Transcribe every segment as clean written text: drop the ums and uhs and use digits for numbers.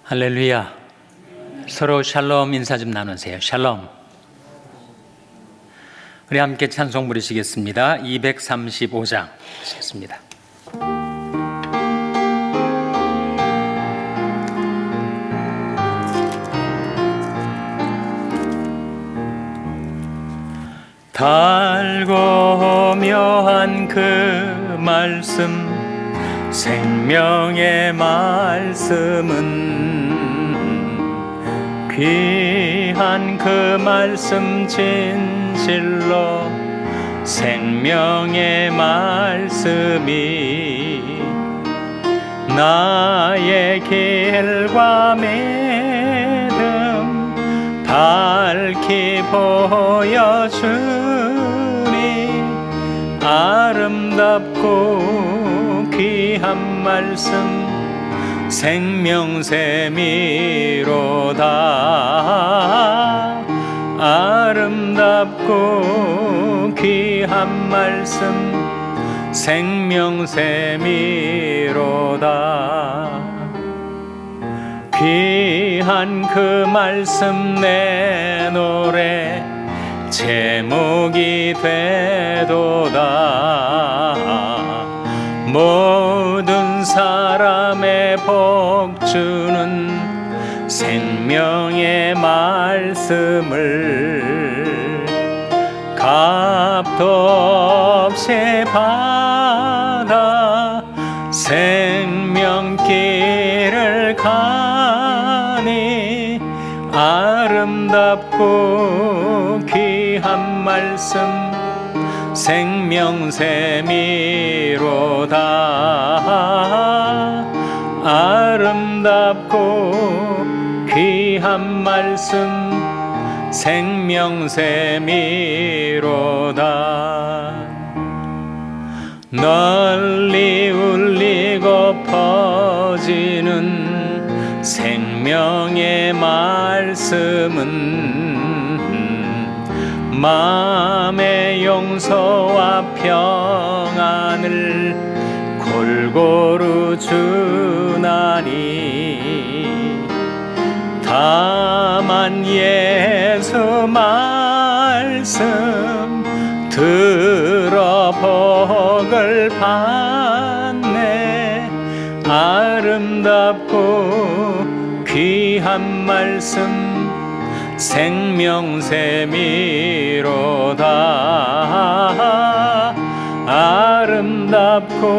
할렐루야. 서로 샬롬 인사 좀 나누세요. 샬롬. 우리 함께 찬송 부르시겠습니다. 235장 하시겠습니다. 달고 묘한 그 말씀, 생명의 말씀은 귀한 그 말씀 진실로 생명의 말씀이 나의 길과 믿음 밝히 보여주니 아름답고 귀한 말씀 생명샘이로다. 아름답고 귀한 말씀 생명샘이로다. 귀한 그 말씀 내 노래 제목이 되도다. 모든 사람의 복주는 생명의 말씀을 값도 없이 받아 생명길을 가니 아름답고 귀한 말씀 생명샘이로다. 아름답고 귀한 말씀 생명샘이로다. 널리 울리고 퍼지는 생명의 말씀은 마음의 용서와 평안을 골고루 주나니 다만 예수 말씀 들어 복을 받네. 아름답고 귀한 말씀 생명샘이로다. 아름답고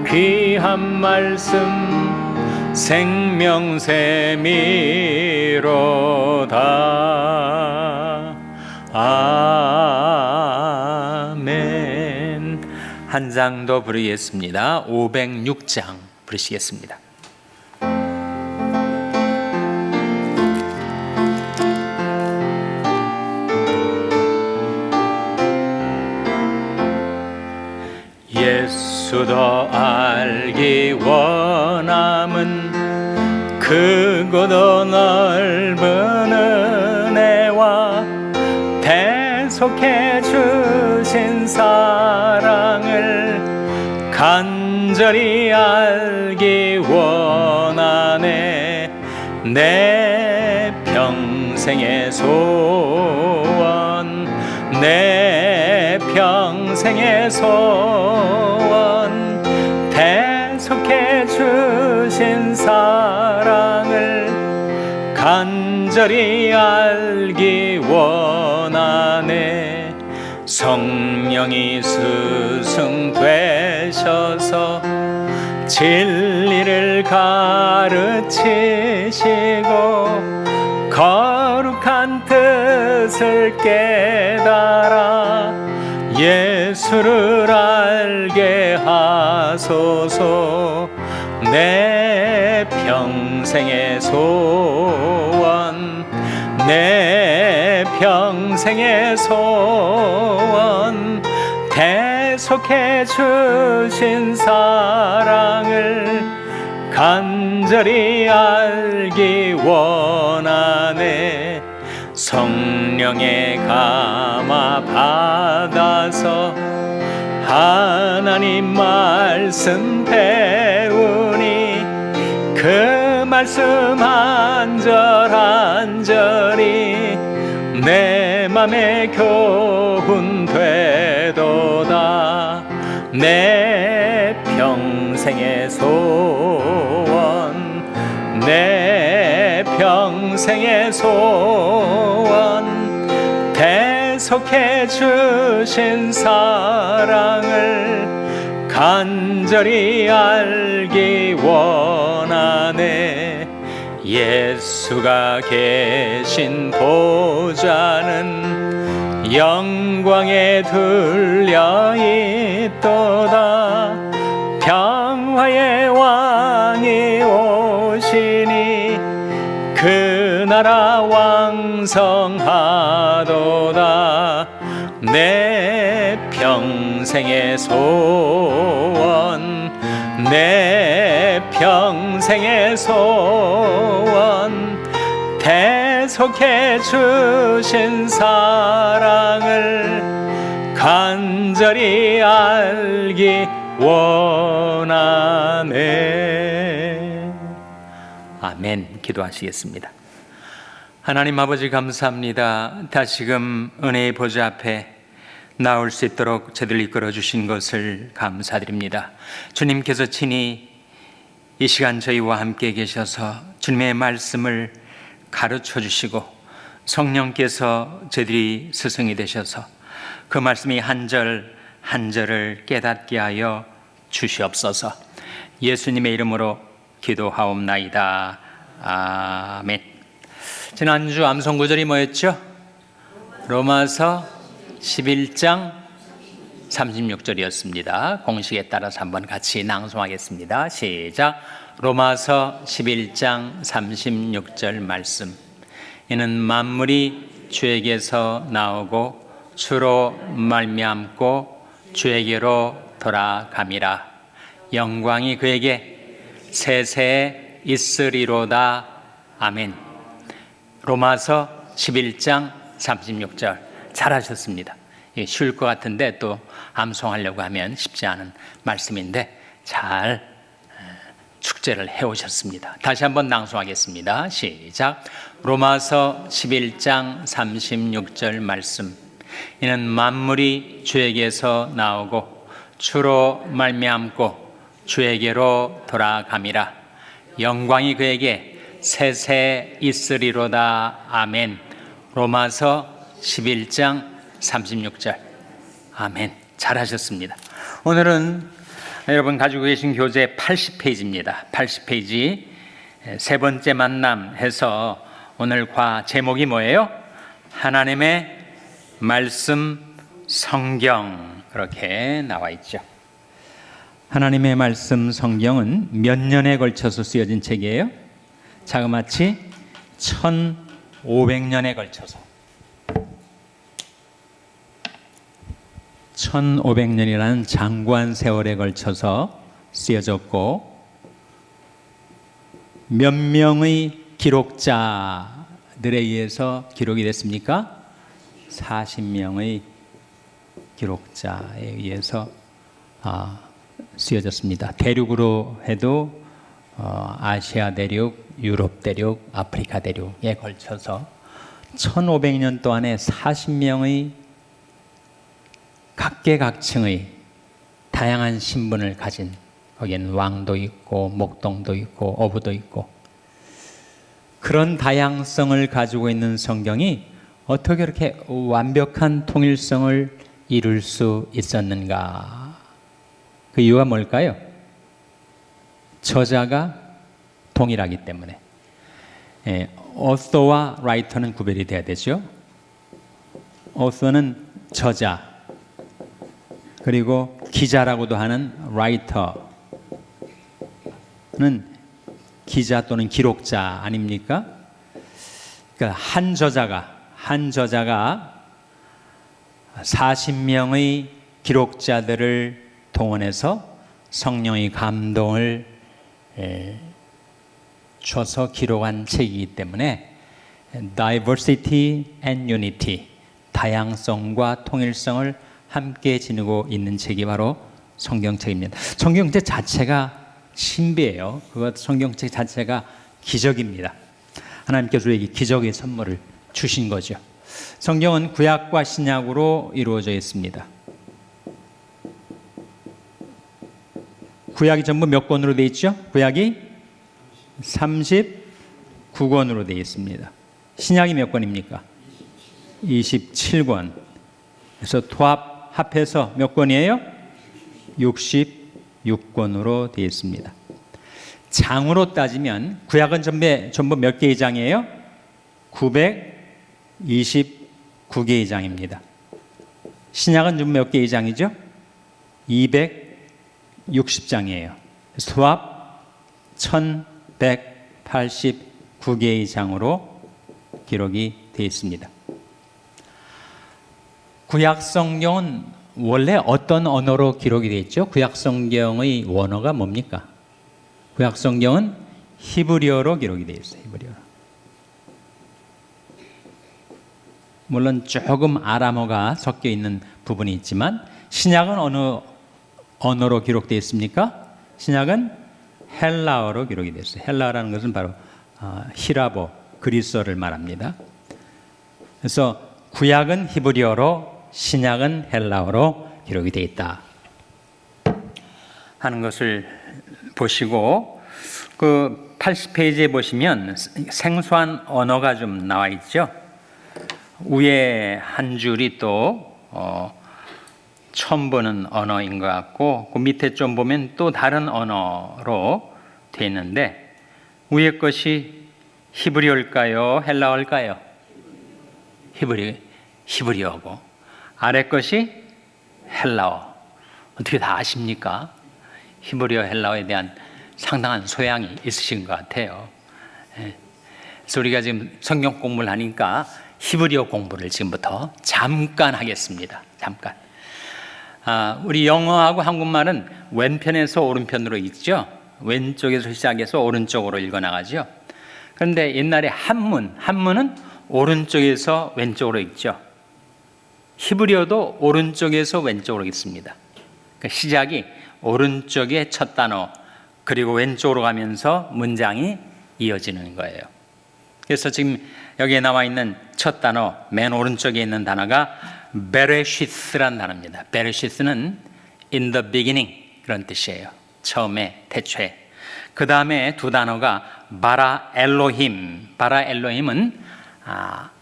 귀한 말씀 생명샘이로다. 아멘. 한 장 더 부르겠습니다. 506장 부르시겠습니다. 예수 더 알기 원함은 크고도 넓은 은혜와 대속해 주신 사랑을 간절히 알기 원하네. 내 평생의 소원, 내 평생의 소원, 대속해 주신 사랑을 간절히 알기 원하네. 성령이 스승되셔서 진리를 가르치시고 거룩한 뜻을 깨달아 예수를 알게 하소서. 내 평생의 소원, 내 평생의 소원, 대속해 주신 사랑을 간절히 알기 원하네. 성령의 감화 받아서 하나님 말씀 배우니 그 말씀 한 절 한 절이 내 맘에 교훈 되도다. 내 평생의 소원, 내 평생의 소원, 대속해 주신 사랑을 간절히 알기 원하네. 예수가 계신 보좌는 영광에 들려 있도다. 평화의 왕이 오시니 그 나라 왕성하도다. 내 평생의 소원, 내 평생의 소원, 대속해 주신 사랑을 간절히 알기 원하네. 아멘. 기도하시겠습니다. 하나님 아버지 감사합니다. 다시금 은혜의 보좌 앞에 나올 수 있도록 저희들 이끌어 주신 것을 감사드립니다. 주님께서 친히 이 시간 저희와 함께 계셔서 주님의 말씀을 가르쳐 주시고 성령께서 저희들이 스승이 되셔서 그 말씀이 한 절 한 절을 깨닫게 하여 주시옵소서. 예수님의 이름으로 기도하옵나이다. 아멘. 지난주 암송 구절이 뭐였죠? 로마서 11장 36절이었습니다. 공식에 따라서 한번 같이 낭송하겠습니다. 시작. 로마서 11장 36절 말씀. 이는 만물이 주에게서 나오고 주로 말미암고 주에게로 돌아감이라. 영광이 그에게 세세에 있으리로다. 아멘. 로마서 11장 36절 잘하셨습니다. 쉬울 것 같은데 또 암송하려고 하면 쉽지 않은 말씀인데 잘 축제를 해오셨습니다. 다시 한번 낭송하겠습니다. 시작. 로마서 11장 36절 말씀. 이는 만물이 주에게서 나오고 주로 말미암고 주에게로 돌아감이라. 영광이 그에게 세세 있으리로다. 아멘. 로마서 11장 36절. 아멘. 잘하셨습니다. 오늘은 여러분 가지고 계신 교재 80페이지입니다. 80페이지 세 번째 만남 해서 오늘 과 제목이 뭐예요? 하나님의 말씀 성경. 그렇게 나와 있죠. 하나님의 말씀 성경은 몇 년에 걸쳐서 쓰여진 책이에요? 자그마치 1500년에 걸쳐서 1500년이라는 장구한 세월에 걸쳐서 쓰여졌고 몇 명의 기록자들에 의해서 기록이 됐습니까? 40명의 기록자에 의해서 쓰여졌습니다. 대륙으로 해도 아시아 대륙, 유럽 대륙, 아프리카 대륙에 걸쳐서 1500년 동안에 40명의 각계각층의 다양한 신분을 가진, 거기엔 왕도 있고 목동도 있고 어부도 있고 그런 다양성을 가지고 있는 성경이 어떻게 이렇게 완벽한 통일성을 이룰 수 있었는가? 그 이유가 뭘까요? 저자가 동일하기 때문에. author와 writer는 구별이 돼야 되죠. author는 저자, 그리고 기자라고도 하는 writer는 기자 또는 기록자 아닙니까? 그러니까 한 저자가 40명의 기록자들을 동원해서 성령의 감동을 줘서 기록한 책이기 때문에 diversity and unity, 다양성과 통일성을 함께 지니고 있는 책이 바로 성경책입니다. 성경책 자체가 신비해요. 그것 성경책 자체가 기적입니다. 하나님께서 우리에게 기적의 선물을 주신 거죠. 성경은 구약과 신약으로 이루어져 있습니다. 구약이 전부 몇 권으로 되어 있죠? 구약이 39권으로 되어 있습니다. 신약이 몇 권입니까? 27권. 그래서 합해서 몇 권이에요? 66권으로 되어 있습니다. 장으로 따지면 구약은 전부 몇 개의 장이에요? 929개의 장입니다. 신약은 전부 몇 개의 장이죠? 260장이에요. 수합 1189개의 장으로 기록이 되어 있습니다. 구약 성경은 원래 어떤 언어로 기록이 되어 있죠? 구약 성경의 원어가 뭡니까? 구약 성경은 히브리어로 기록이 되어 있어요. 히브리어. 물론 조금 아람어가 섞여 있는 부분이 있지만 신약은 어느 언어로 기록되어 있습니까? 신약은 헬라어로 기록이 되어 있어요. 헬라어라는 것은 바로 히라보, 그리스어를 말합니다. 그래서 구약은 히브리어로 신약은 헬라어로 기록이 되어 있다 하는 것을 보시고, 그 80페이지에 보시면 생소한 언어가 좀 나와 있죠. 위에 한 줄이 또 처음 보는 언어인 것 같고, 그 밑에 좀 보면 또 다른 언어로 되어 있는데, 위에 것이 히브리어일까요? 헬라어일까요? 히브리어고, 아래 것이 헬라어. 어떻게 다 아십니까? 히브리어, 헬라어에 대한 상당한 소양이 있으신 것 같아요. 그래서 우리가 지금 성경 공부를 하니까 히브리어 공부를 지금부터 잠깐 하겠습니다. 잠깐. 우리 영어하고 한국말은 왼편에서 오른편으로 읽죠. 왼쪽에서 시작해서 오른쪽으로 읽어나가죠. 그런데 옛날에 한문은 오른쪽에서 왼쪽으로 읽죠. 히브리어도 오른쪽에서 왼쪽으로 읽습니다. 그러니까 시작이 오른쪽의 첫 단어, 그리고 왼쪽으로 가면서 문장이 이어지는 거예요. 그래서 지금 여기에 나와 있는 첫 단어, 맨 오른쪽에 있는 단어가 베레시스라는 단어입니다. 베레시스는 in the beginning 그런 뜻이에요. 처음에, 태초에. 그 다음에 두 단어가 바라 엘로힘. 바라 엘로힘은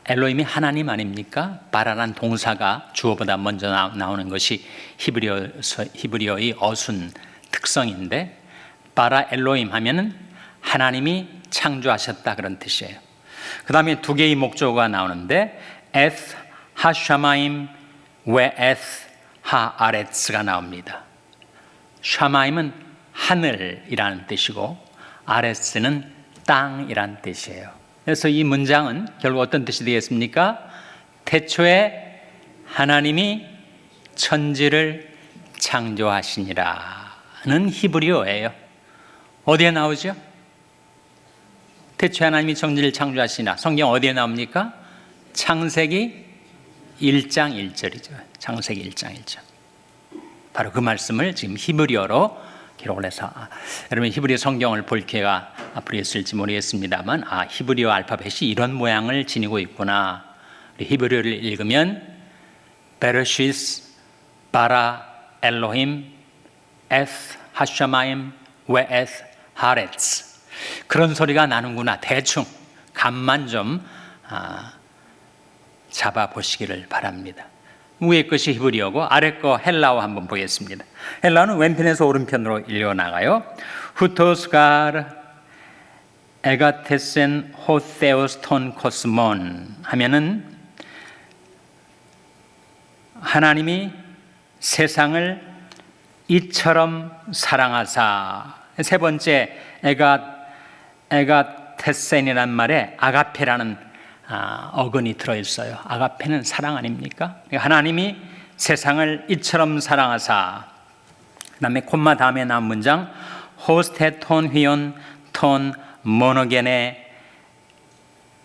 엘로힘이 하나님 아닙니까? 바라란 동사가 주어보다 먼저 나오는 것이 히브리어의 어순 특성인데, 바라 엘로힘 하면은 하나님이 창조하셨다 그런 뜻이에요. 그 다음에 두 개의 목적어가 나오는데 에스 하샤마임 웨 에스 하아레츠가 나옵니다. 샤마임은 하늘이라는 뜻이고 아레스는 땅이라는 뜻이에요. 그래서 이 문장은 결국 어떤 뜻이 되겠습니까? 태초에 하나님이 천지를 창조하시니라는 히브리어예요. 어디에 나오죠? 태초에 하나님이 천지를 창조하시니라. 성경 어디에 나옵니까? 창세기 1장 1절이죠. 창세기 1장 1절. 바로 그 말씀을 지금 히브리어로 기록을 해서, 여러분 히브리어 성경을 볼 기회가 앞으로 있을지 모르겠습니다만, 히브리어 알파벳이 이런 모양을 지니고 있구나. 히브리어를 읽으면 베르시스 바라 엘로힘 에스 하샤마임 웨 에스 하레츠, 그런 소리가 나는구나. 대충 감만 좀 잡아보시기를 바랍니다. 위에 것이 히브리어고 아래 거 헬라어 한번 보겠습니다. 헬라어는 왼편에서 오른편으로 읽어나가요. 후토스가르 에가테센 호세오스톤 코스몬 하면은 하나님이 세상을 이처럼 사랑하사. 세 번째 에가테센이란 말에 아가페라는 어근이 들어있어요. 아가페는 사랑 아닙니까? 하나님이 세상을 이처럼 사랑하사. 그 다음에 콤마 다음에 나온 문장 호스테톤 휘온 톤 모노겐의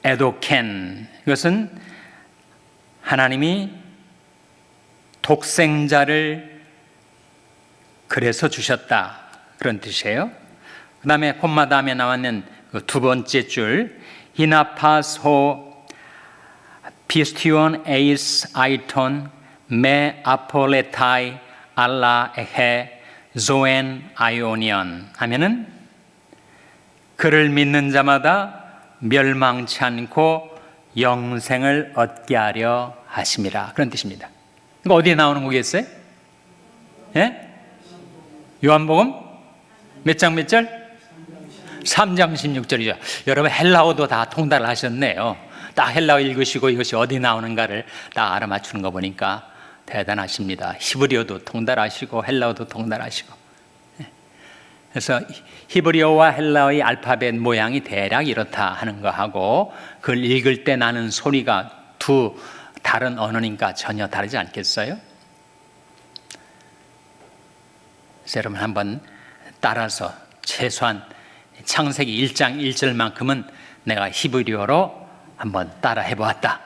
에도켄. 이것은 하나님이 독생자를 그래서 주셨다 그런 뜻이에요. 그 다음에 콤마 다음에 나왔는 그 두 번째 줄 히나파스호 피스티온 에이스 아이톤 메 아폴레타이 알라 에헤 조엔 아이오니언 하면은 그를 믿는 자마다 멸망치 않고 영생을 얻게 하려 하심이라, 그런 뜻입니다. 이거 어디에 나오는 거겠어요? 예? 요한복음 몇 장 몇 절? 3장 16절이죠. 여러분 헬라어도 다 통달을 하셨네요. 딱 헬라어 읽으시고 이것이 어디 나오는가를 딱 알아맞추는 거 보니까 대단하십니다. 히브리어도 통달하시고 헬라어도 통달하시고. 그래서 히브리어와 헬라어의 알파벳 모양이 대략 이렇다 하는 거하고 그걸 읽을 때 나는 소리가 두 다른 언어니까 전혀 다르지 않겠어요? 그래서 여러분 한번 따라서 최소한 창세기 1장 1절만큼은 내가 히브리어로 한번 따라 해보았다,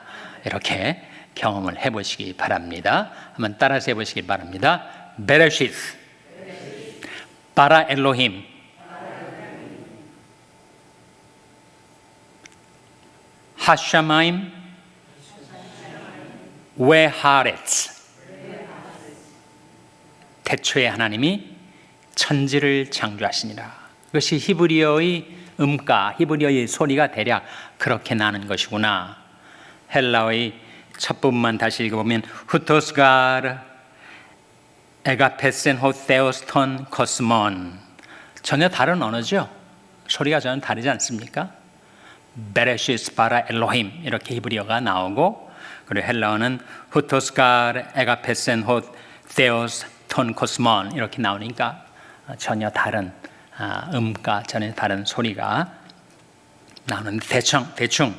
이렇게 경험을 해보시기 바랍니다. 한번 따라서 해보시기 바랍니다. 베레시스 바라 엘로힘 하샤마임 웨하렛스. 태초에 하나님이 천지를 창조하시니라. 그것이 히브리어의 음가, 히브리어의 소리가 대략 그렇게 나는 것이구나. 헬라어의 첫 부분만 다시 읽어보면 후토스가르 에가페센 호테오스톤 코스몬, 전혀 다른 언어죠. 소리가 전혀 다르지 않습니까? 베레시스 바라 엘로힘, 이렇게 히브리어가 나오고, 그리고 헬라어는 후토스가르 에가페센 호테오스톤 코스몬 이렇게 나오니까 전혀 다른 음가, 전혀 다른 소리가 나오는데 대충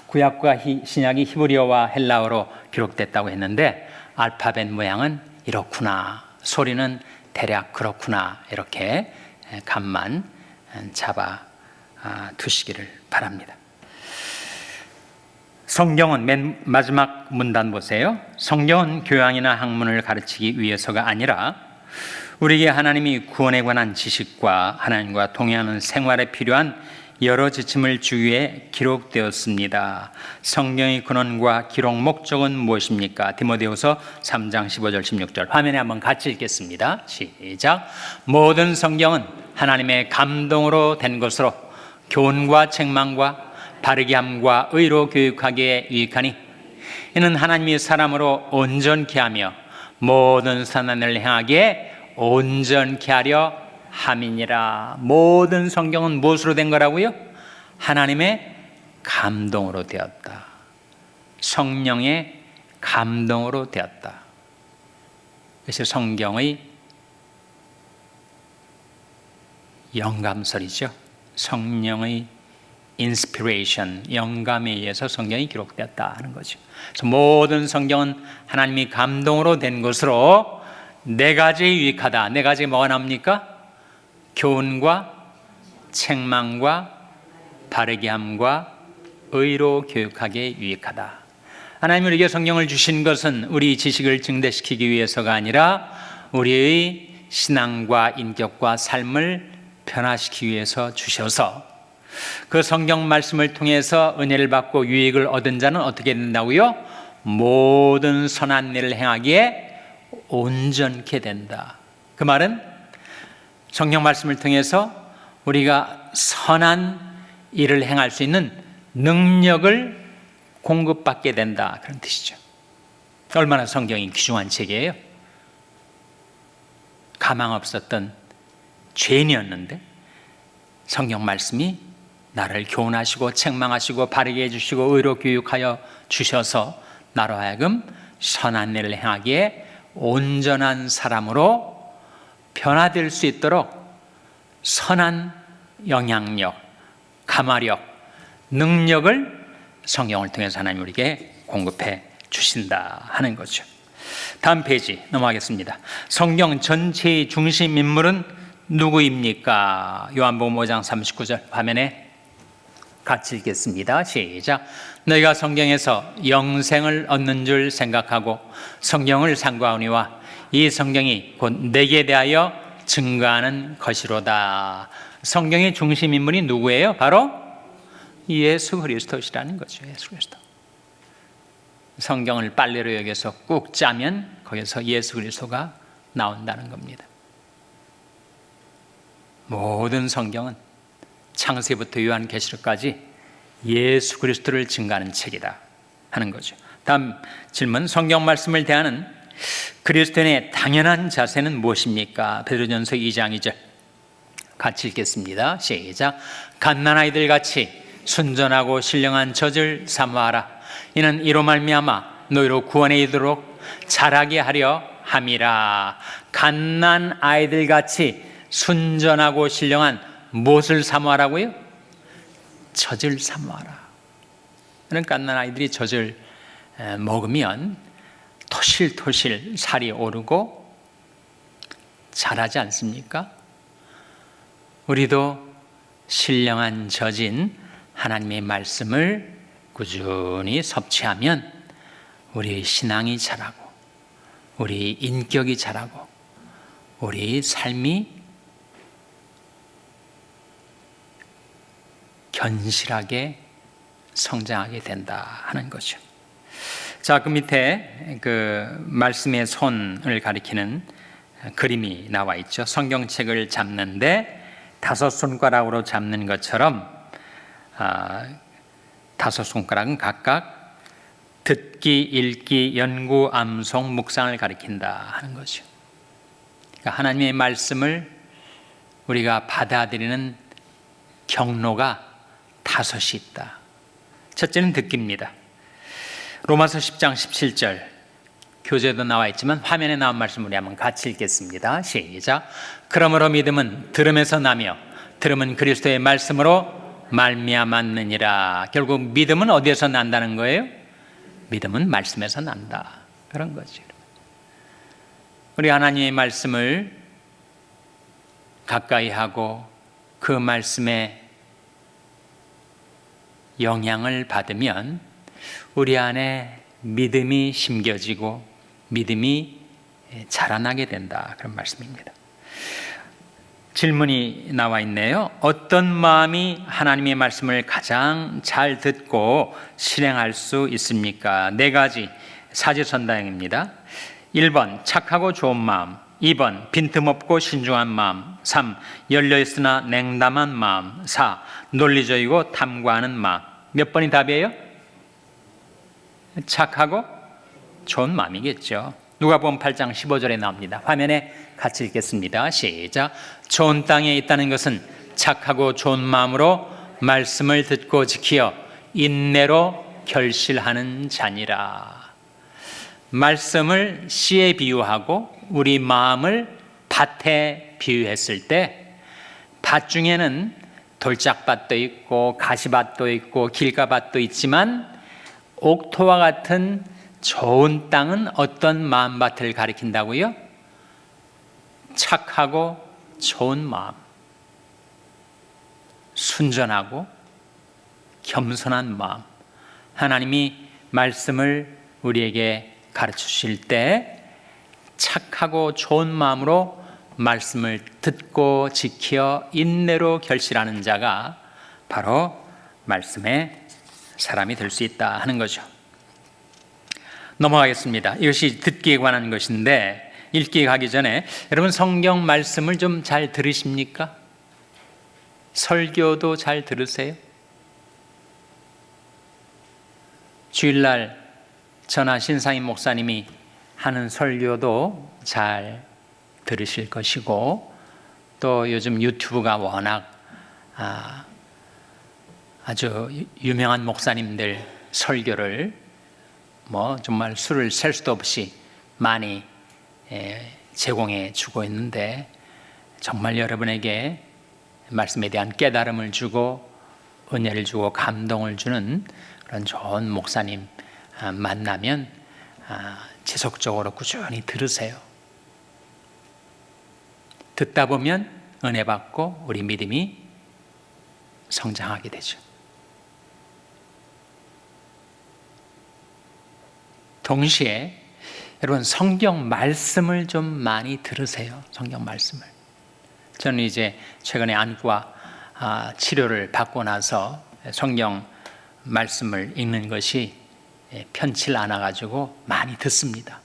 구약과 신약이 히브리어와 헬라어로 기록됐다고 했는데 알파벳 모양은 이렇구나, 소리는 대략 그렇구나, 이렇게 감만 잡아 두시기를 바랍니다. 성경은 맨 마지막 문단 보세요. 성경은 교양이나 학문을 가르치기 위해서가 아니라 우리에게 하나님이 구원에 관한 지식과 하나님과 동행하는 생활에 필요한 여러 지침을 주기 위해 기록되었습니다. 성경의 근원과 기록 목적은 무엇입니까? 디모데후서 3장 15절 16절 화면에 한번 같이 읽겠습니다. 시작. 모든 성경은 하나님의 감동으로 된 것으로 교훈과 책망과 바르게 함과 의로 교육하기에 유익하니 이는 하나님이 사람으로 온전케 하며 모든 선한을 행하기에 온전케 하려 함이니라. 모든 성경은 무엇으로 된 거라고요? 하나님의 감동으로 되었다. 성령의 감동으로 되었다. 그래서 성경의 영감설이죠. 성령의 인스피레이션, 영감에 의해서 성경이 기록되었다 하는 거죠. 그래서 모든 성경은 하나님이 감동으로 된 것으로 네 가지 유익하다. 네 가지 뭐가 나옵니까? 교훈과 책망과 바르게 함과 의로 교육하기에 유익하다. 하나님이 우리에게 성경을 주신 것은 우리 지식을 증대시키기 위해서가 아니라 우리의 신앙과 인격과 삶을 변화시키기 위해서 주셔서 그 성경 말씀을 통해서 은혜를 받고 유익을 얻은 자는 어떻게 된다고요? 모든 선한 일을 행하기에 온전케 된다. 그 말은 성경 말씀을 통해서 우리가 선한 일을 행할 수 있는 능력을 공급받게 된다, 그런 뜻이죠. 얼마나 성경이 귀중한 책이에요. 가망 없었던 죄인이었는데 성경 말씀이 나를 교훈하시고 책망하시고 바르게 해주시고 의로 교육하여 주셔서 나로 하여금 선한 일을 행하기에 온전한 사람으로 변화될 수 있도록 선한 영향력, 감화력, 능력을 성경을 통해서 하나님 우리에게 공급해 주신다 하는 거죠. 다음 페이지 넘어가겠습니다. 성경 전체의 중심 인물은 누구입니까? 요한복음 5장 39절 화면에 같이 읽겠습니다. 시작. 너희가 성경에서 영생을 얻는 줄 생각하고 성경을 상고하오니와 이 성경이 곧 내게 대하여 증거하는 것이로다. 성경의 중심 인물이 누구예요? 바로 예수 그리스도시라는 거죠. 예수 그리스도. 성경을 빨래로 여겨서 꾹 짜면 거기서 예수 그리스도가 나온다는 겁니다. 모든 성경은 창세부터 요한계시록까지 예수 그리스도를 증거하는 책이다 하는 거죠. 다음 질문, 성경 말씀을 대하는 그리스도인의 당연한 자세는 무엇입니까? 베드로전서 2장 2절 같이 읽겠습니다. 시작. 갓난아이들 같이 순전하고 신령한 젖을 사모하라. 이는 이로 말미암아 너희로 구원에 이르도록 자라게 하려 함이라. 갓난아이들 같이 순전하고 신령한 무엇을 사모하라고요? 젖을 사모하라. 그런 갓난아이들이 젖을 먹으면 토실토실 살이 오르고 자라지 않습니까? 우리도 신령한 젖인 하나님의 말씀을 꾸준히 섭취하면 우리 신앙이 자라고 우리 인격이 자라고 우리 삶이 견실하게 성장하게 된다 하는 거죠. 자, 그 밑에 그 말씀의 손을 가리키는 그림이 나와 있죠. 성경책을 잡는데 5손가락으로 잡는 것처럼 5손가락은 각각 듣기, 읽기, 연구, 암송, 묵상을 가리킨다 하는 거죠. 그러니까 하나님의 말씀을 우리가 받아들이는 경로가 5이 있다. 첫째는 듣기입니다. 로마서 10장 17절 교재도 나와 있지만 화면에 나온 말씀 우리 한번 같이 읽겠습니다. 시작. 그러므로 믿음은 들음에서 나며 들음은 그리스도의 말씀으로 말미암았느니라. 결국 믿음은 어디에서 난다는 거예요? 믿음은 말씀에서 난다. 그런 거죠. 우리 하나님의 말씀을 가까이 하고 그 말씀에 영향을 받으면 우리 안에 믿음이 심겨지고 믿음이 자라나게 된다. 그런 말씀입니다. 질문이 나와 있네요. 어떤 마음이 하나님의 말씀을 가장 잘 듣고 실행할 수 있습니까? 4가지 사지선다형입니다. 1번 착하고 좋은 마음, 2번 빈틈없고 신중한 마음, 3 열려있으나 냉담한 마음, 4 논리적이고 탐구하는 마음. 몇 번이 답이에요? 착하고 좋은 마음이겠죠. 누가복음 8장 15절에 나옵니다. 화면에 같이 읽겠습니다. 시작. 좋은 땅에 있다는 것은 착하고 좋은 마음으로 말씀을 듣고 지키어 인내로 결실하는 자니라. 말씀을 씨에 비유하고 우리 마음을 밭에 비유했을 때 밭 중에는 돌짝밭도 있고 가시밭도 있고 길가밭도 있지만 옥토와 같은 좋은 땅은 어떤 마음밭을 가리킨다고요? 착하고 좋은 마음, 순전하고 겸손한 마음. 하나님이 말씀을 우리에게 가르쳐 주실 때 착하고 좋은 마음으로 말씀을 듣고 지켜 인내로 결실하는 자가 바로 말씀의 사람이 될 수 있다 하는 거죠. 넘어가겠습니다. 이것이 듣기에 관한 것인데 읽기에 가기 전에 여러분 성경 말씀을 좀 잘 들으십니까? 설교도 잘 들으세요? 주일날 저나 신상임 목사님이 하는 설교도 잘 들으실 것이고 또 요즘 유튜브가 워낙 아주 유명한 목사님들 설교를 정말 수를 셀 수도 없이 많이 제공해 주고 있는데 정말 여러분에게 말씀에 대한 깨달음을 주고 은혜를 주고 감동을 주는 그런 좋은 목사님 만나면 지속적으로 꾸준히 들으세요. 듣다 보면 은혜 받고 우리 믿음이 성장하게 되죠. 동시에 여러분 성경 말씀을 좀 많이 들으세요. 성경 말씀을 저는 이제 최근에 안과 치료를 받고 나서 성경 말씀을 읽는 것이 편치 않아 가지고 많이 듣습니다.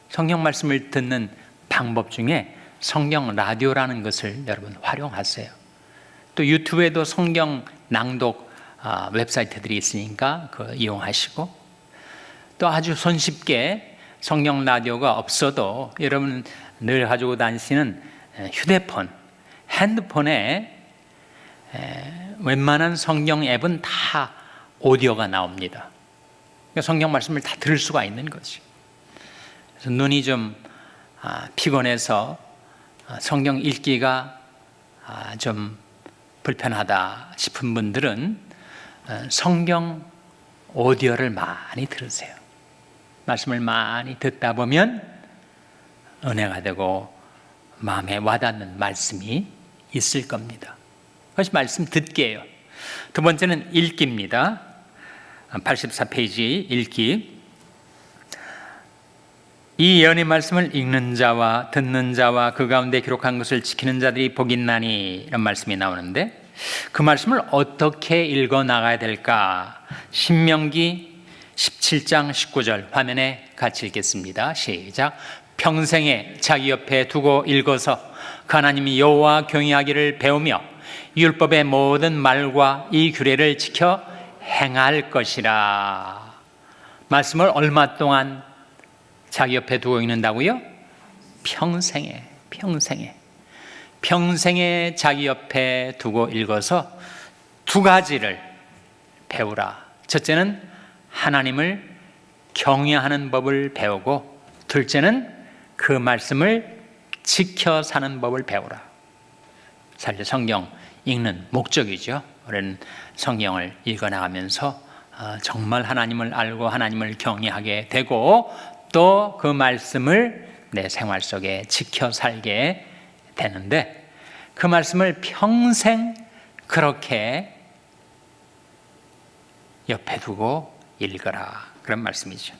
성경 말씀을 듣는 방법 중에 성경 라디오라는 것을 여러분 활용하세요. 또 유튜브에도 성경 낭독 웹사이트들이 있으니까 그 이용하시고, 또 아주 손쉽게 성경 라디오가 없어도 여러분 늘 가지고 다니시는 휴대폰, 핸드폰에 웬만한 성경 앱은 다 오디오가 나옵니다. 그러니까 성경 말씀을 다 들을 수가 있는 거지. 그래서 눈이 좀 피곤해서 성경 읽기가 좀 불편하다 싶은 분들은 성경 오디오를 많이 들으세요. 말씀을 많이 듣다 보면 은혜가 되고 마음에 와닿는 말씀이 있을 겁니다. 그것이 말씀 듣기예요. 두 번째는 읽기입니다. 84페이지 읽기. 이 예언의 말씀을 읽는 자와 듣는 자와 그 가운데 기록한 것을 지키는 자들이 복이 있나니, 이런 말씀이 나오는데 그 말씀을 어떻게 읽어 나가야 될까? 신명기 17장 19절 화면에 같이 읽겠습니다. 시작. 평생에 자기 옆에 두고 읽어서 그 하나님이 여호와 경외하기를 배우며 율법의 모든 말과 이 규례를 지켜 행할 것이라. 말씀을 얼마 동안 자기 옆에 두고 읽는다고요? 평생에 자기 옆에 두고 읽어서 두 가지를 배우라. 첫째는 하나님을 경외하는 법을 배우고, 둘째는 그 말씀을 지켜 사는 법을 배우라. 사실 성경 읽는 목적이죠. 우리는 성경을 읽어나가면서 정말 하나님을 알고 하나님을 경외하게 되고, 또 그 말씀을 내 생활 속에 지켜 살게 되는데, 그 말씀을 평생 그렇게 옆에 두고 읽어라, 그런 말씀이죠.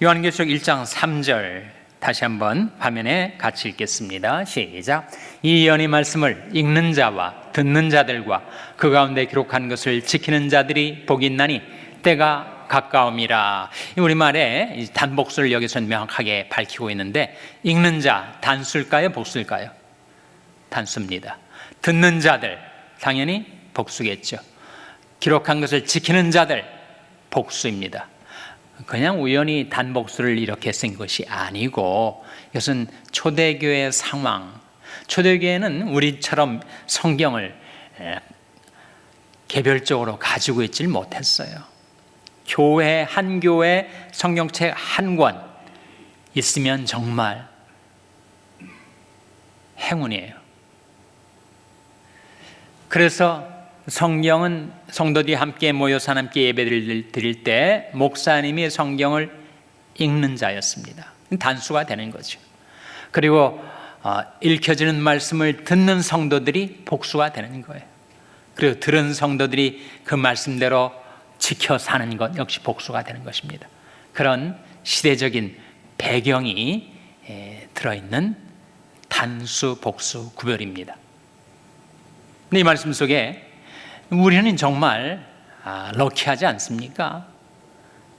요한계시록 1장 3절 다시 한번 화면에 같이 읽겠습니다. 시작. 이 예언의 말씀을 읽는 자와 듣는 자들과 그 가운데 기록한 것을 지키는 자들이 복이 있나니 때가 가까움이라. 우리말에 단복수를 여기서 명확하게 밝히고 있는데, 읽는 자 단수일까요, 복수일까요? 단수입니다. 듣는 자들 당연히 복수겠죠. 기록한 것을 지키는 자들 복수입니다. 그냥 우연히 단복수를 이렇게 쓴 것이 아니고, 이것은 초대교회 상황, 초대교회는 우리처럼 성경을 개별적으로 가지고 있질 못했어요. 교회 한 교회 성경책 한 권 있으면 정말 행운이에요. 그래서 성경은 성도들이 함께 모여서 하나님께 예배를 드릴 때 목사님이 성경을 읽는 자였습니다. 단수가 되는 거죠. 그리고 읽혀지는 말씀을 듣는 성도들이 복수가 되는 거예요. 그리고 들은 성도들이 그 말씀대로 지켜 사는 것 역시 복수가 되는 것입니다. 그런 시대적인 배경이 들어있는 단수, 복수 구별입니다. 이 말씀 속에 우리는 정말 럭키하지 않습니까?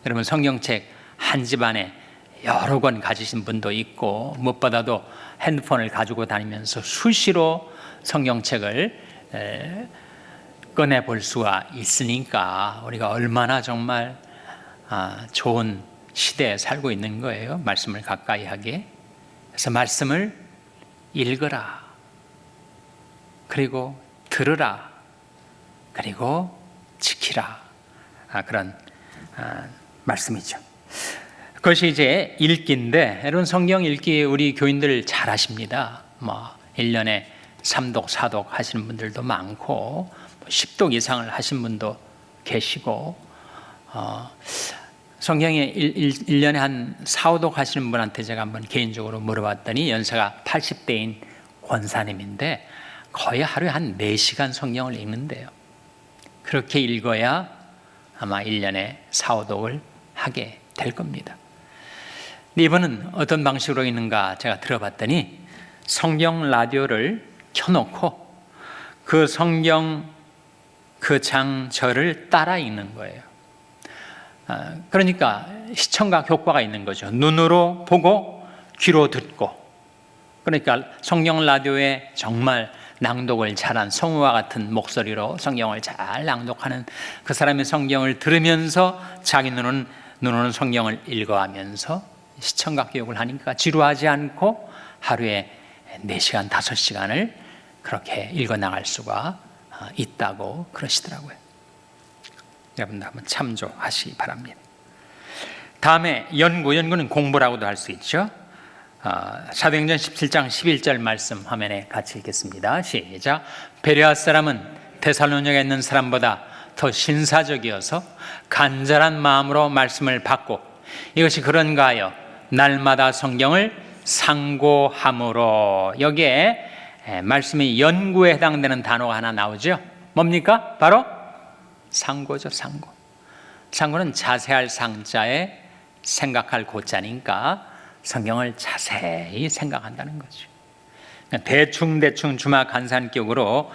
여러분, 성경책 한 집안에 여러 권 가지신 분도 있고, 무엇보다도 핸드폰을 가지고 다니면서 수시로 성경책을 꺼내볼 수가 있으니까 우리가 얼마나 정말 좋은 시대에 살고 있는 거예요. 말씀을 가까이 하게. 그래서 말씀을 읽으라, 그리고 들으라, 그리고 지키라, 그런 말씀이죠. 그것이 이제 읽기인데, 여러분 성경 읽기 우리 교인들 잘 하십니다. 1년에 3독, 4독 하시는 분들도 많고 10독 이상을 하신 분도 계시고, 성경에 1년에 한 4, 5독 하시는 분한테 제가 한번 개인적으로 물어봤더니 연세가 80대인 권사님인데 거의 하루에 한 4시간 성경을 읽는데요. 그렇게 읽어야 아마 1년에 4, 5독을 하게 될 겁니다. 이번은 어떤 방식으로 읽는가 제가 들어봤더니 성경 라디오를 켜놓고 그 성경 그 장절을 따라 읽는 거예요. 그러니까 시청각 효과가 있는 거죠. 눈으로 보고 귀로 듣고. 그러니까 성경 라디오에 정말 낭독을 잘한 성우와 같은 목소리로 성경을 잘 낭독하는 그 사람의 성경을 들으면서 자기 눈으로는 성경을 읽어가면서 시청각 교육을 하니까 지루하지 않고 하루에 4시간, 5시간을 그렇게 읽어나갈 수가 있다고 그러시더라고요. 여러분도 한번 참조하시기 바랍니다. 다음에 연구는 공부라고도 할 수 있죠. 사도행전 17장 11절 말씀 화면에 같이 읽겠습니다. 시작. 베레아 사람은 데살로니가에 있는 사람보다 더 신사적이어서 간절한 마음으로 말씀을 받고 이것이 그런가 하여 날마다 성경을 상고함으로. 여기에 말씀이 연구에 해당되는 단어가 하나 나오죠. 뭡니까? 바로 상고죠. 상고는 자세할 상자에 생각할 고자니까 성경을 자세히 생각한다는 거죠. 대충 주막 간산격으로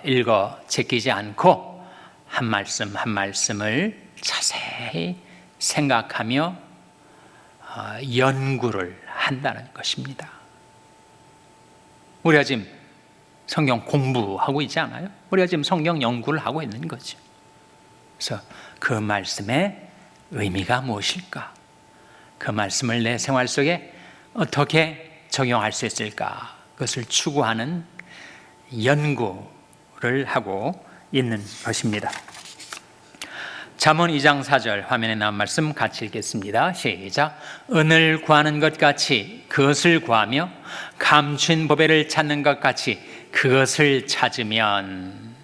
읽어 제끼지 않고 한 말씀 한 말씀을 자세히 생각하며 연구를 한다는 것입니다. 우리가 지금 성경 공부하고 있지 않아요? 우리가 지금 성경 연구를 하고 있는 거죠. 그래서 그 말씀의 의미가 무엇일까? 그 말씀을 내 생활 속에 어떻게 적용할 수 있을까? 그것을 추구하는 연구를 하고 있는 것입니다. 잠언 2장 4절 화면에 나온 말씀 같이 읽겠습니다. 시작. 은을 구하는 것 같이 그것을 구하며 감춘 보배를 찾는 것 같이 그것을 찾으면.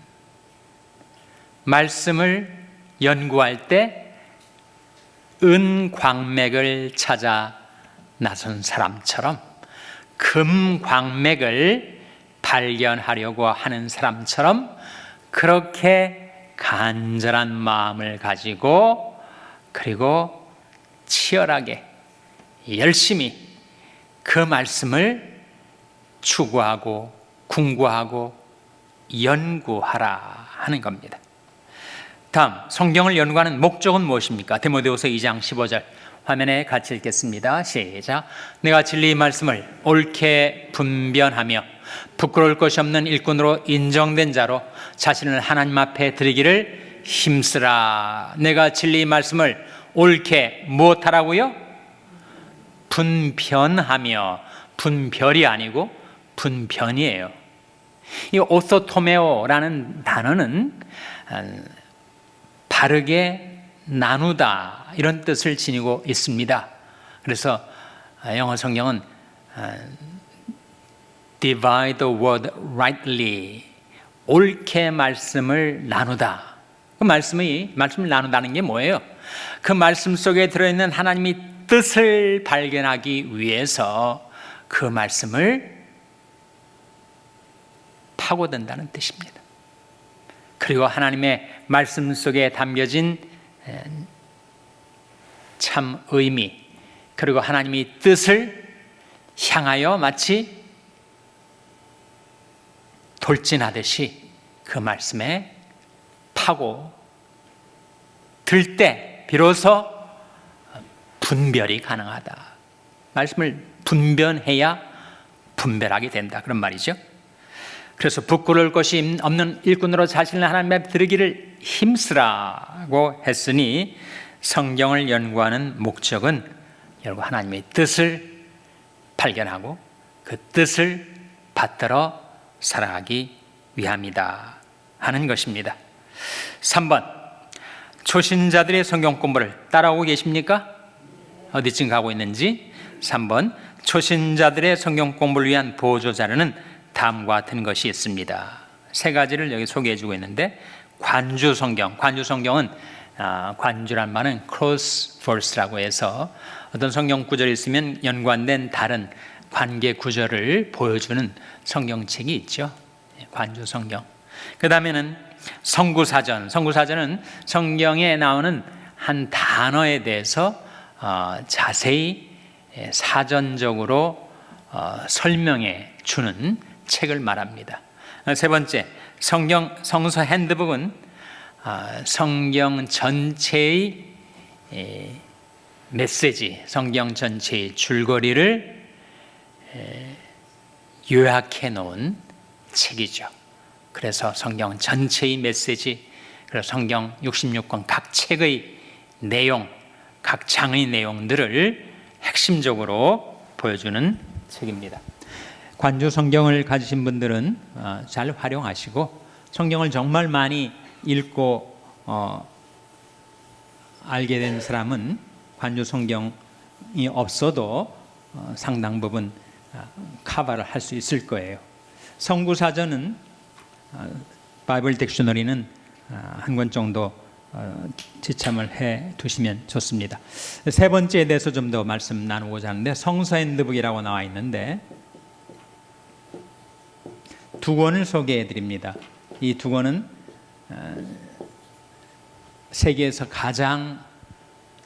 말씀을 연구할 때 은광맥을 찾아 나선 사람처럼, 금광맥을 발견하려고 하는 사람처럼 그렇게 간절한 마음을 가지고 그리고 치열하게 열심히 그 말씀을 추구하고 궁구하고 연구하라 하는 겁니다. 다음, 성경을 연구하는 목적은 무엇입니까? 디모데후서 2장 15절 화면에 같이 읽겠습니다. 시작. 내가 진리의 말씀을 옳게 분변하며 부끄러울 것이 없는 일꾼으로 인정된 자로 자신을 하나님 앞에 드리기를 힘쓰라. 내가 진리의 말씀을 옳게 무엇하라고요? 분변하며. 분별이 아니고 분변이에요. 이 오소토메오라는 단어는 바르게 나누다 이런 뜻을 지니고 있습니다. 그래서 영어 성경은 divide the word rightly, 옳게 말씀을 나누다. 그 말씀을 나누다는 게 뭐예요? 그 말씀 속에 들어있는 하나님의 뜻을 발견하기 위해서 그 말씀을 파고든다는 뜻입니다. 그리고 하나님의 말씀 속에 담겨진 참 의미, 그리고 하나님의 뜻을 향하여 마치 돌진하듯이 그 말씀에 파고 들 때 비로소 분별이 가능하다. 말씀을 분별해야 분별하게 된다, 그런 말이죠. 그래서 부끄러울 것이 없는 일꾼으로 자신을 하나님 앞에 드리기를 힘쓰라고 했으니 성경을 연구하는 목적은 결국 하나님의 뜻을 발견하고 그 뜻을 받들어 살아가기 위함이다 하는 것입니다. 3번, 초신자들의 성경 공부를 따라오고 계십니까? 어디쯤 가고 있는지. 3번, 초신자들의 성경 공부를 위한 보조 자료는 다음과 같은 것이 있습니다. 3가지를 여기 소개해주고 있는데, 관주 성경은 관주란 말은 cross verse라고 해서 어떤 성경 구절이 있으면 연관된 다른 관계 구절을 보여주는 성경책이 있죠. 관주 성경. 그 다음에는 성구사전은 성경에 나오는 한 단어에 대해서 자세히 사전적으로 설명해 주는 책을 말합니다. 세 번째, 성서 핸드북은 성경 전체의 메시지, 성경 전체의 줄거리를 요약해 놓은 책이죠. 그래서 성경 전체의 메시지, 그래서 성경 66권 각 책의 내용, 각 장의 내용들을 핵심적으로 보여주는 책입니다. 관주 성경을 가지신 분들은 잘 활용하시고, 성경을 정말 많이 읽고 알게 된 사람은 관주 성경이 없어도 상당 부분 커버를 할 수 있을 거예요. 성구사전은 바이블 딕셔너리는 한 권 정도 지참을 해 두시면 좋습니다. 세 번째에 대해서 좀 더 말씀 나누고자 하는데, 성서 핸드북이라고 나와 있는데 두 권을 소개해 드립니다. 이 두 권은 세계에서 가장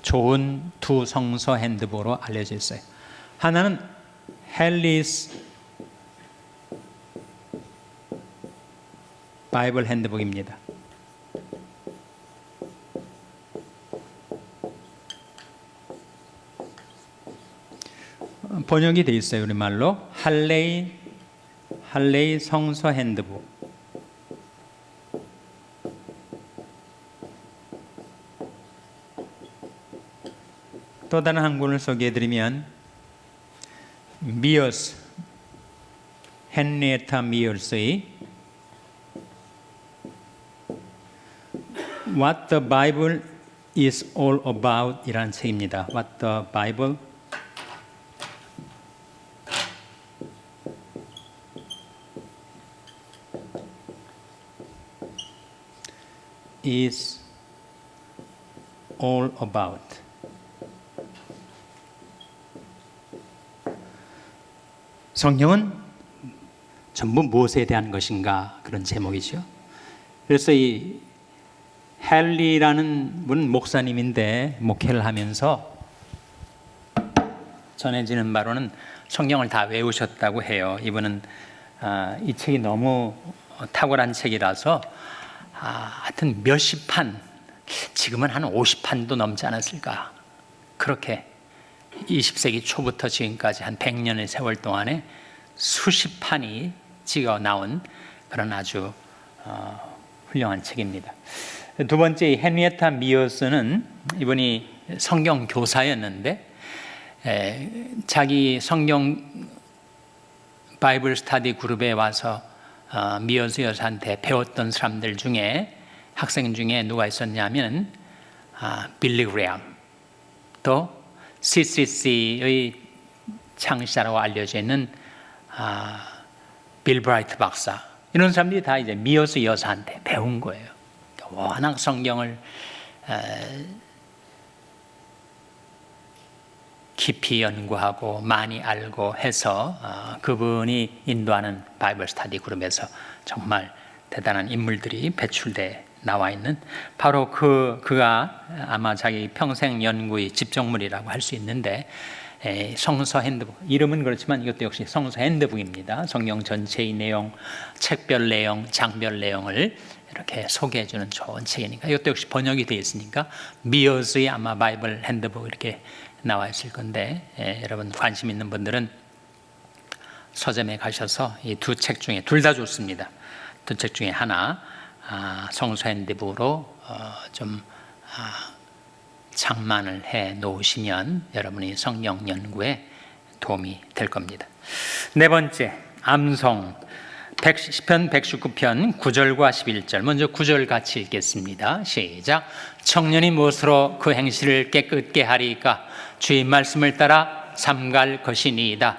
좋은 두 성서 핸드북으로 알려져 있어요. 하나는 헨리스 바이블 핸드북입니다. 번역이 되어 있어요. 우리말로 할레이 성서 핸드북. 또 다른 한 권을 소개해드리면 미어스, 헨리에타 미어스의 What the Bible is all about 이라는 책입니다. What the Bible is all about. 성경은 전부 무엇에 대한 것인가, 그런 제목이죠. 그래서 이 헨리라는 분 목사님인데, 목회를 하면서 전해지는 바로는 성경을 다 외우셨다고 해요. 이분은 이 책이 너무 탁월한 책이라서 하여튼 몇십 판, 지금은 한 50판도 넘지 않았을까, 그렇게 20세기 초부터 지금까지 한 100년의 세월 동안에 수십 판이 찍어 나온 그런 아주 훌륭한 책입니다. 두 번째, 헨리에타 미어스는 이분이 성경 교사였는데 자기 성경 바이블 스터디 그룹에 와서 미어스 여사한테 배웠던 사람들 중에, 학생 중에 누가 있었냐면 빌리 그레엄, 또 CCC의 창시자라고 알려져 있는 빌 브라이트 박사, 이런 사람들이 다 이제 미어스 여사한테 배운 거예요. 워낙 성경을 깊이 연구하고 많이 알고 해서 그분이 인도하는 바이블 스터디 그룹에서 정말 대단한 인물들이 배출돼 나와 있는, 바로 그가 아마 자기 평생 연구의 집중물이라고 할 수 있는데, 성서 핸드북, 이름은 그렇지만 이것도 역시 성서 핸드북입니다. 성경 전체의 내용, 책별 내용, 장별 내용을 이렇게 소개해 주는 좋은 책이니까, 이것도 역시 번역이 되어 있으니까 미어스의 아마 바이블 핸드북 이렇게 나와 있을 건데, 여러분 관심 있는 분들은 서점에 가셔서 이 두 책 중에, 둘 다 좋습니다. 두 책 중에 하나 성서 핸드북으로 좀 장만을 해 놓으시면 여러분이 성경 연구에 도움이 될 겁니다. 네 번째, 암송 시편 119편 9절과 11절. 먼저 9절 같이 읽겠습니다. 시작. 청년이 무엇으로 그 행실을 깨끗게 하리까? 주의 말씀을 따라 삼갈 것이니이다.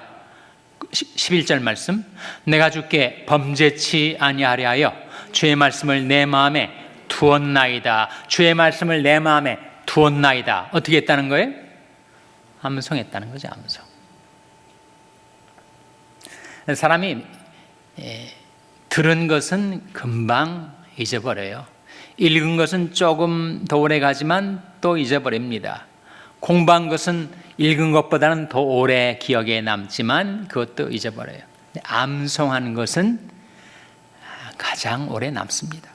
11절 말씀. 내가 주께 범죄치 아니하려 하여 주의 말씀을 내 마음에 두었나이다. 주의 말씀을 내 마음에 두었나이다. 어떻게 했다는 거예요? 암송했다는 거죠. 암송. 사람이 들은 것은 금방 잊어버려요. 읽은 것은 조금 더 오래 가지만 또 잊어버립니다. 공부한 것은 읽은 것보다는 더 오래 기억에 남지만 그것도 잊어버려요. 암송한 것은 가장 오래 남습니다.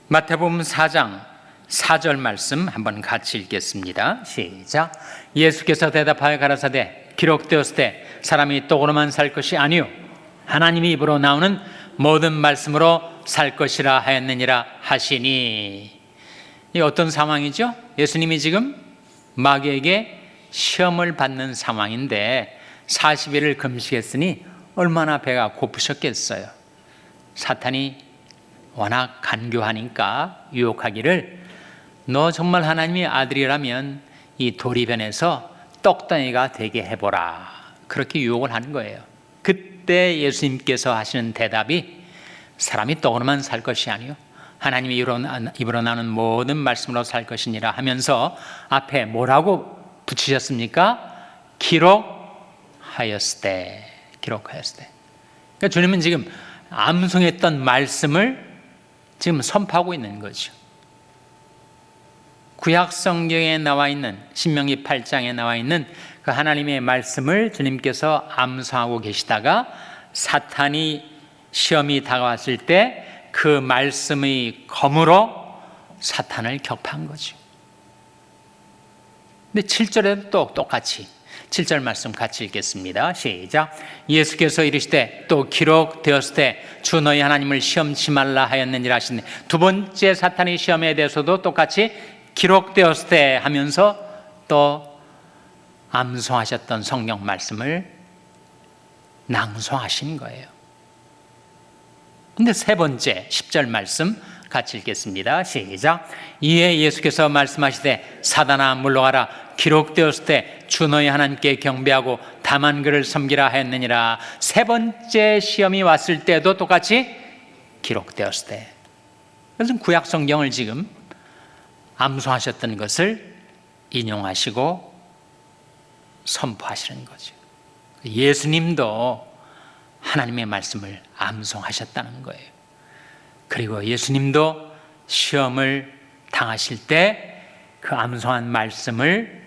마태복음 4장 4절 말씀 한번 같이 읽겠습니다. 시작. 예수께서 대답하여 가라사대 기록되었으되 사람이 떡으로만 살 것이 아니요 하나님의 입으로 나오는 모든 말씀으로 살 것이라 하였느니라 하시니. 이 어떤 상황이죠? 예수님이 지금 마귀에게 시험을 받는 상황인데 40일을 금식했으니 얼마나 배가 고프셨겠어요. 사탄이 워낙 간교하니까 유혹하기를 너 정말 하나님의 아들이라면 이 돌이 변해서 떡덩이가 되게 해보라. 그렇게 유혹을 하는 거예요. 그때 예수님께서 하시는 대답이 사람이 떡으로만 살 것이 아니요 하나님의 입으로 나는 모든 말씀으로 살 것이니라 하면서 앞에 뭐라고 붙이셨습니까? 기록하였으되. 그러니까 주님은 지금 암송했던 말씀을 지금 선포하고 있는 거죠. 구약 성경에 나와 있는 신명기 8장에 나와 있는 그 하나님의 말씀을 주님께서 암송하고 계시다가 사탄이 시험이 다가왔을 때 그 말씀의 검으로 사탄을 격파한 거죠. 근데 7절에도 또 똑같이 7절 말씀 같이 읽겠습니다. 시작. 예수께서 이르시되 또 기록되었을 때 주 너희 하나님을 시험치 말라 하였느니라 하시네. 두 번째 사탄의 시험에 대해서도 똑같이 기록되었을 때 하면서 또 암송하셨던 성경 말씀을 낭송하신 거예요. 근데 세 번째 10절 말씀 같이 읽겠습니다. 시작. 이에 예수께서 말씀하시되 사단아 물러가라 기록되었을 때 주 너희 하나님께 경배하고 다만 그를 섬기라 하였느니라. 세 번째 시험이 왔을 때도 똑같이 기록되었을 때. 그래서 구약 성경을 지금 암송하셨던 것을 인용하시고 선포하시는 거죠. 예수님도 하나님의 말씀을 암송하셨다는 거예요. 그리고 예수님도 시험을 당하실 때 그 암송한 말씀을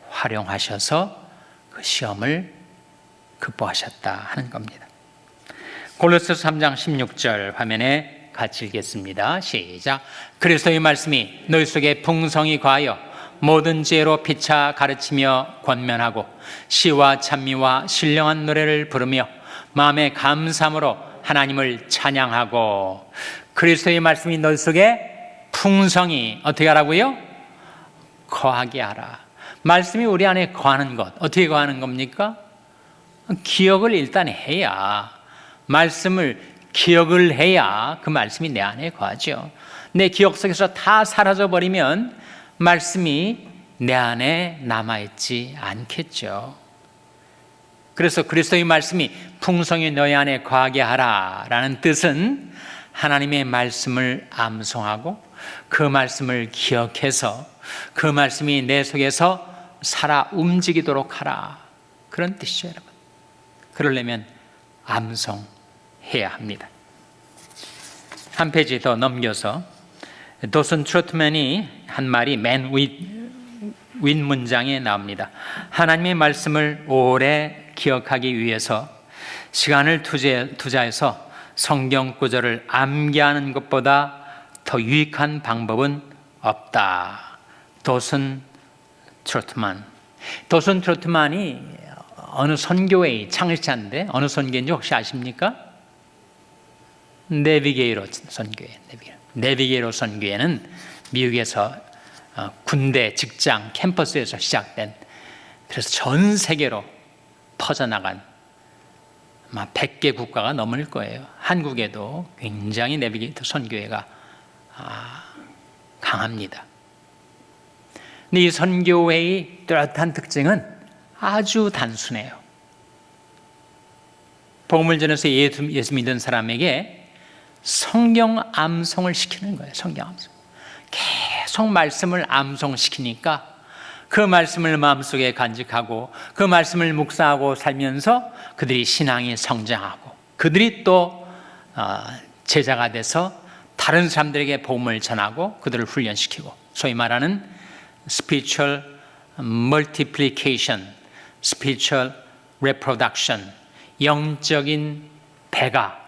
활용하셔서 그 시험을 극복하셨다 하는 겁니다. 골로새서 3장 16절 화면에 같이 읽겠습니다. 시작. 그리스도의 말씀이 너희 속에 풍성히 과하여 모든 지혜로 피차 가르치며 권면하고 시와 찬미와 신령한 노래를 부르며 마음의 감사함으로 하나님을 찬양하고. 그리스도의 말씀이 너희 속에 풍성히 어떻게 하라고요? 거하게 하라. 말씀이 우리 안에 거하는 것, 어떻게 거하는 겁니까? 기억을 일단 해야, 말씀을 기억을 해야 그 말씀이 내 안에 거하죠. 내 기억 속에서 다 사라져버리면 말씀이 내 안에 남아있지 않겠죠. 그래서 그리스도의 말씀이 풍성히 너희 안에 거하게 하라라는 뜻은 하나님의 말씀을 암송하고 그 말씀을 기억해서 그 말씀이 내 속에서 살아 움직이도록 하라, 그런 뜻이죠, 여러분. 그러려면 암송해야 합니다. 한 페이지 더 넘겨서 도슨 트로트맨이 한 말이 맨 윗 문장에 나옵니다. 하나님의 말씀을 오래 기억하기 위해서 시간을 투자해서 성경 구절을 암기하는 것보다 더 유익한 방법은 없다. 도슨 트로트만이 어느 선교회의 창시자인데 어느 선교인지 혹시 아십니까? 내비게이로 선교회. 내비게이로 선교회는 미국에서 군대, 직장, 캠퍼스에서 시작된, 그래서 전 세계로 퍼져나간 아마 100개 국가가 넘을 거예요. 한국에도 굉장히 내비게이터 선교회가 강합니다. 근데 이 선교회의 뚜렷한 특징은 아주 단순해요. 복음을 전해서 예수 믿은 사람에게 성경 암송을 시키는 거예요. 성경 암송. 계속 말씀을 암송시키니까 그 말씀을 마음속에 간직하고 그 말씀을 묵상하고 살면서 그들이 신앙이 성장하고 그들이 또 제자가 돼서 다른 사람들에게 복음을 전하고 그들을 훈련시키고, 소위 말하는 spiritual multiplication, spiritual reproduction, 영적인 배가,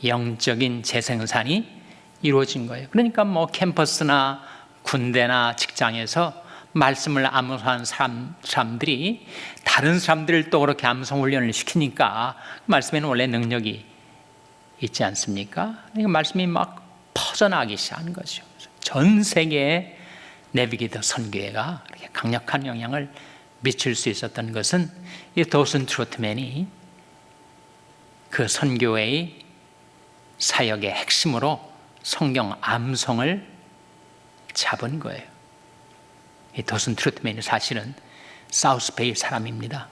영적인 재생산이 이루어진 거예요. 그러니까 뭐 캠퍼스나 군대나 직장에서 말씀을 암송하는 사람들이 다른 사람들을 또 그렇게 암송 훈련을 시키니까 그 말씀에는 원래 능력이 있지 않습니까? 그러니까 말씀이 막 퍼져나가기 시작한 거죠. 전 세계에 내비게이터 선교회가 이렇게 강력한 영향을 미칠 수 있었던 것은 이 도슨 트로트맨이 그 선교회의 사역의 핵심으로 성경 암송을 잡은 거예요. 이 도슨 트로트맨이 사실은 사우스베이 사람입니다.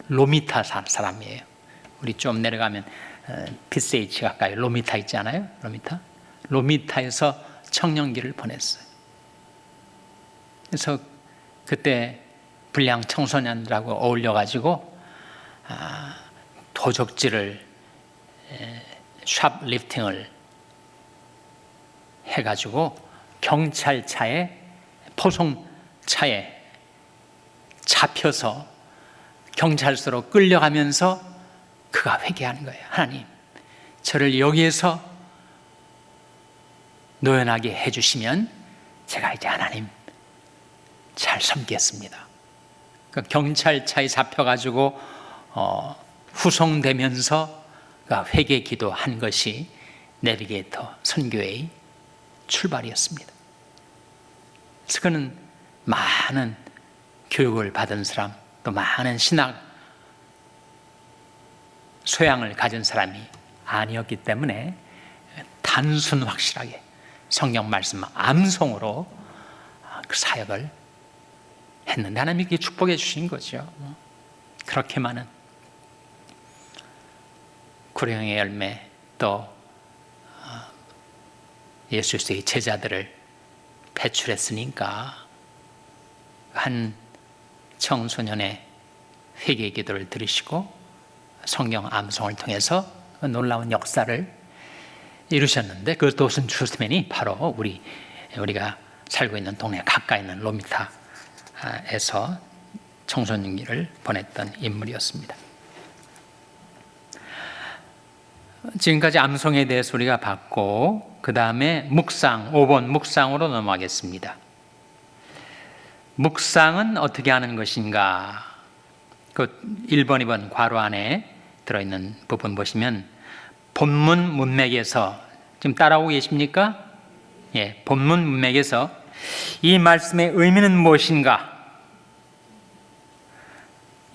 로미타 사람이에요. 우리 좀 내려가면 피스H 가까이 로미타 있잖아요. 로미타에서 청년기를 보냈어요. 그래서 그때 불량 청소년들하고 어울려가지고 도적질을 샵리프팅을 해가지고 경찰차에 포송차에 잡혀서 경찰서로 끌려가면서 그가 회개하는 거예요. 하나님, 저를 여기에서 노연하게 해주시면 제가 이제 하나님 잘 섬기겠습니다. 그 경찰차에 잡혀가지고 후송되면서 그가 회개 기도한 것이 내비게이터 선교회의 출발이었습니다. 그래서 그는 많은 교육을 받은 사람, 또 많은 신학 소양을 가진 사람이 아니었기 때문에 단순 확실하게 성경 말씀 암송으로 그 사역을 했는데 하나님이 그렇게 축복해 주신 거죠. 그렇게 많은 구령의 열매, 또 예수 그리스도의 제자들을 배출했으니까 한 청소년의 회개 기도를 들으시고 성경 암송을 통해서 놀라운 역사를 이루셨는데, 그 도슨 트루트맨이 바로 우리가 살고 있는 동네 가까이 있는 로미타에서 청소년기를 보냈던 인물이었습니다. 지금까지 암송에 대해서 우리가 봤고, 그 다음에 묵상, 5번 묵상으로 넘어가겠습니다. 묵상은 어떻게 하는 것인가? 그 1번, 2번 괄호 안에 들어있는 부분 보시면 본문 문맥에서, 지금 따라오고 계십니까? 예, 본문 문맥에서 이 말씀의 의미는 무엇인가?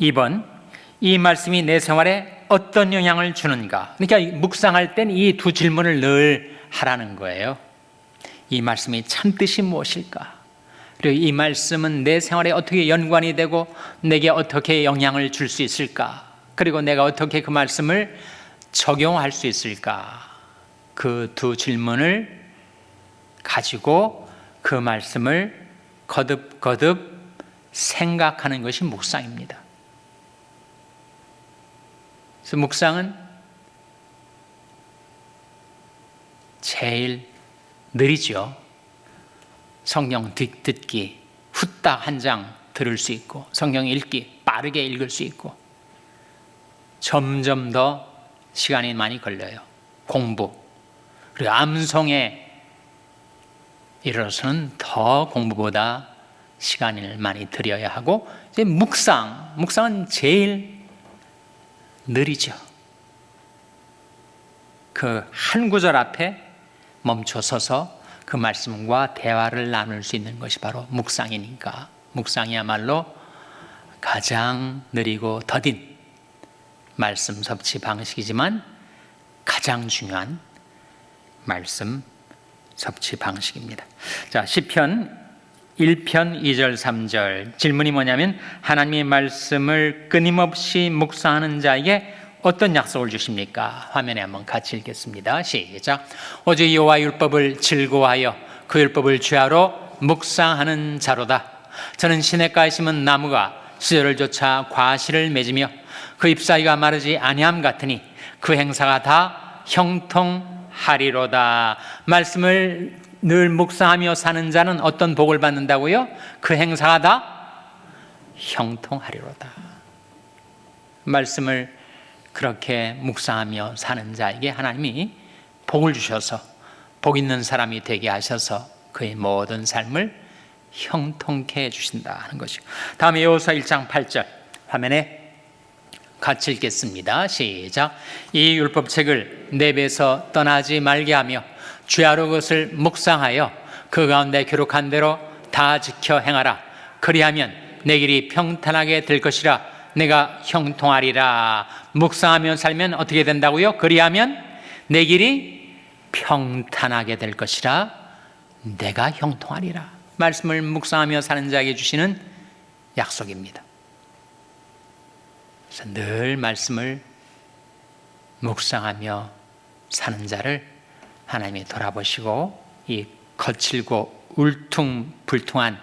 2번, 이 말씀이 내 생활에 어떤 영향을 주는가? 그러니까 묵상할 땐 이 두 질문을 늘 하라는 거예요. 이 말씀이 참뜻이 무엇일까? 그리고 이 말씀은 내 생활에 어떻게 연관이 되고 내게 어떻게 영향을 줄 수 있을까? 그리고 내가 어떻게 그 말씀을 적용할 수 있을까? 그 두 질문을 가지고 그 말씀을 거듭거듭 생각하는 것이 묵상입니다. 그래서 묵상은 제일 느리죠. 성경 듣기 후딱 한 장 들을 수 있고, 성경 읽기 빠르게 읽을 수 있고, 점점 더 시간이 많이 걸려요. 공부, 그리고 암송에 이르러서는 더 공부보다 시간을 많이 들여야 하고, 이제 묵상은 제일 느리죠. 그 한 구절 앞에 멈춰 서서 그 말씀과 대화를 나눌 수 있는 것이 바로 묵상이니까, 묵상이야말로 가장 느리고 더딘 말씀 섭취 방식이지만 가장 중요한 말씀 섭취 방식입니다. 자, 시편 1편 2절 3절 질문이 뭐냐면, 하나님의 말씀을 끊임없이 묵상하는 자에게 어떤 약속을 주십니까? 화면에 한번 같이 읽겠습니다. 시작. 오직 여호와 율법을 즐거워하여 그 율법을 죄하러 묵상하는 자로다. 저는 시냇가에 심은 나무가 시절을 쫓아 과실을 맺으며 그 잎사귀가 마르지 아니함 같으니 그 행사가 다 형통하리로다. 형통하리로다. 말씀을 늘 묵상하며 사는 자는 어떤 복을 받는다고요? 그 행사가 다 형통하리로다. 말씀을 그렇게 묵상하며 사는 자에게 하나님이 복을 주셔서 복 있는 사람이 되게 하셔서 그의 모든 삶을 형통케 해주신다 하는 것이죠. 다음에 여호수아 1장 8절 화면에 같이 읽겠습니다. 시작. 이 율법책을 내 입에서 떠나지 말게 하며 주야로 그것을 묵상하여 그 가운데 기록한 대로 다 지켜 행하라. 그리하면 내 길이 평탄하게 될 것이라. 내가 형통하리라. 묵상하며 살면 어떻게 된다고요? 그리하면 내 길이 평탄하게 될 것이라. 내가 형통하리라. 말씀을 묵상하며 사는 자에게 주시는 약속입니다. 그래서 늘 말씀을 묵상하며 사는 자를 하나님이 돌아보시고 이 거칠고 울퉁불퉁한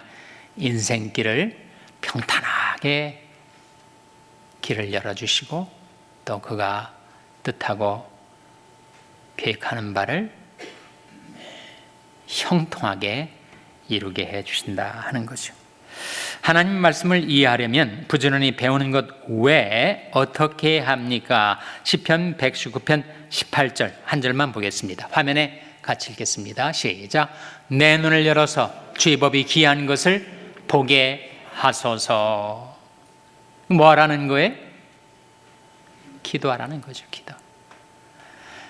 인생길을 평탄하게 길을 열어주시고 또 그가 뜻하고 계획하는 바를 형통하게 이루게 해주신다 하는 거죠. 하나님 말씀을 이해하려면 부지런히 배우는 것 외에 어떻게 합니까? 시편 119편 18절 한 절만 보겠습니다. 화면에 같이 읽겠습니다. 시작. 내 눈을 열어서 주의 법이 귀한 것을 보게 하소서. 뭐 하라는 거예요? 기도하라는 거죠. 기도.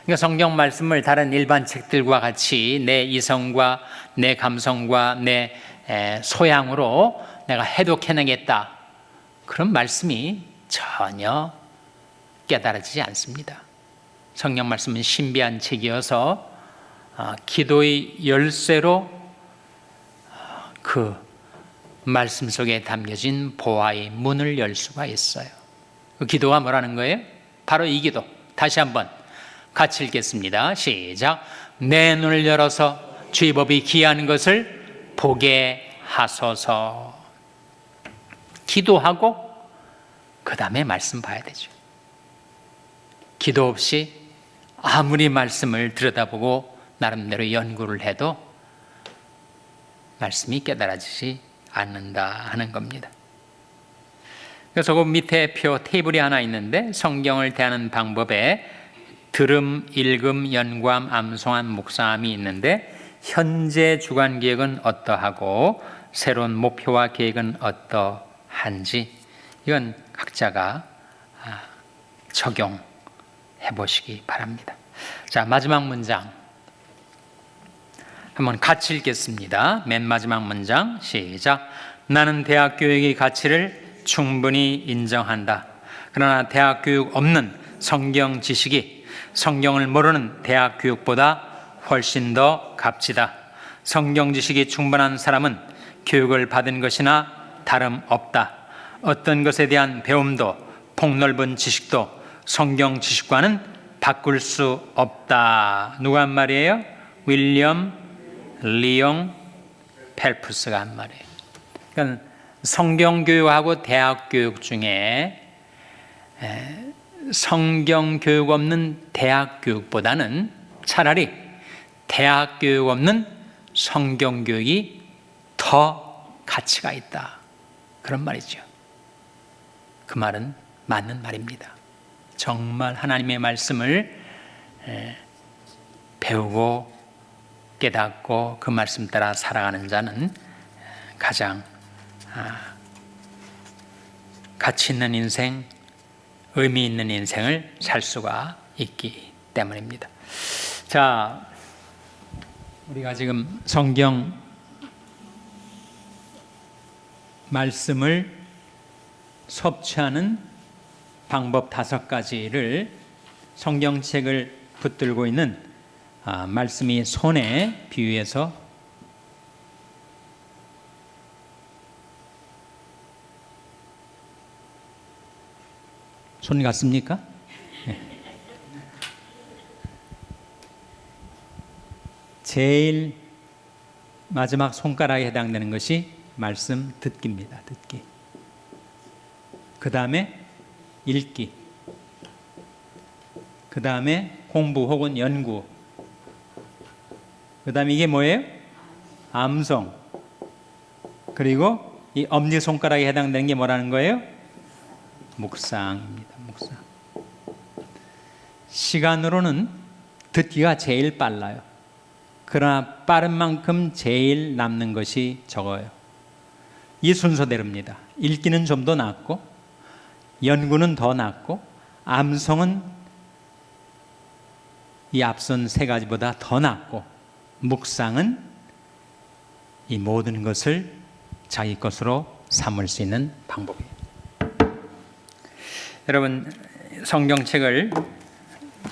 그러니까 성경 말씀을 다른 일반 책들과 같이 내 이성과 내 감성과 내 소양으로 내가 해독해내겠다, 그런 말씀이 전혀 깨달아지지 않습니다. 성경 말씀은 신비한 책이어서 기도의 열쇠로 그 말씀 속에 담겨진 보화의 문을 열 수가 있어요. 그 기도가 뭐라는 거예요? 바로 이 기도. 다시 한번 같이 읽겠습니다. 시작. 내 눈을 열어서 주의 법이 귀한 것을 보게 하소서. 기도하고 그 다음에 말씀 봐야 되죠. 기도 없이 아무리 말씀을 들여다보고 나름대로 연구를 해도 말씀이 깨달아지지 않는다 하는 겁니다. 그래서 그 밑에 표 테이블이 하나 있는데 성경을 대하는 방법에 들음, 읽음, 연구함, 암송함, 묵상함이 있는데 현재 주간 계획은 어떠하고 새로운 목표와 계획은 어떠한지 이건 각자가 적용해 보시기 바랍니다. 자, 마지막 문장 한번 같이 읽겠습니다. 맨 마지막 문장 시작. 나는 대학 교육의 가치를 충분히 인정한다. 그러나 대학 교육 없는 성경 지식이 성경을 모르는 대학 교육보다 훨씬 더 값지다. 성경 지식이 충분한 사람은 교육을 받은 것이나 다름없다. 어떤 것에 대한 배움도 폭넓은 지식도 성경 지식과는 바꿀 수 없다. 누가 한 말이에요? 윌리엄 리용 펠프스가 한 말이에요. 그러니까 성경 교육하고 대학 교육 중에 성경 교육 없는 대학 교육보다는 차라리 대학 교육 없는 성경 교육이 더 가치가 있다, 그런 말이죠. 그 말은 맞는 말입니다. 정말 하나님의 말씀을 배우고 깨닫고 그 말씀 따라 살아가는 자는 가장 가치 있는 인생, 의미 있는 인생을 살 수가 있기 때문입니다. 자, 우리가 지금 성경 말씀을 섭취하는 방법 5가지를 성경책을 붙들고 있는 말씀이 손에 비유해서 손 같습니까? 네. 제일 마지막 손가락에 해당되는 것이 말씀 듣기입니다. 듣기. 그 다음에 읽기. 그 다음에 공부 혹은 연구. 그 다음에 이게 뭐예요? 암송. 그리고 이 엄지손가락에 해당되는 게 뭐라는 거예요? 묵상입니다. 묵상. 시간으로는 듣기가 제일 빨라요. 그러나 빠른 만큼 제일 남는 것이 적어요. 이 순서대로입니다. 읽기는 좀 더 낫고, 연구는 더 낫고, 암송은 이 앞선 세 가지보다 더 낫고, 묵상은 이 모든 것을 자기 것으로 삼을 수 있는 방법이에요. 여러분, 성경책을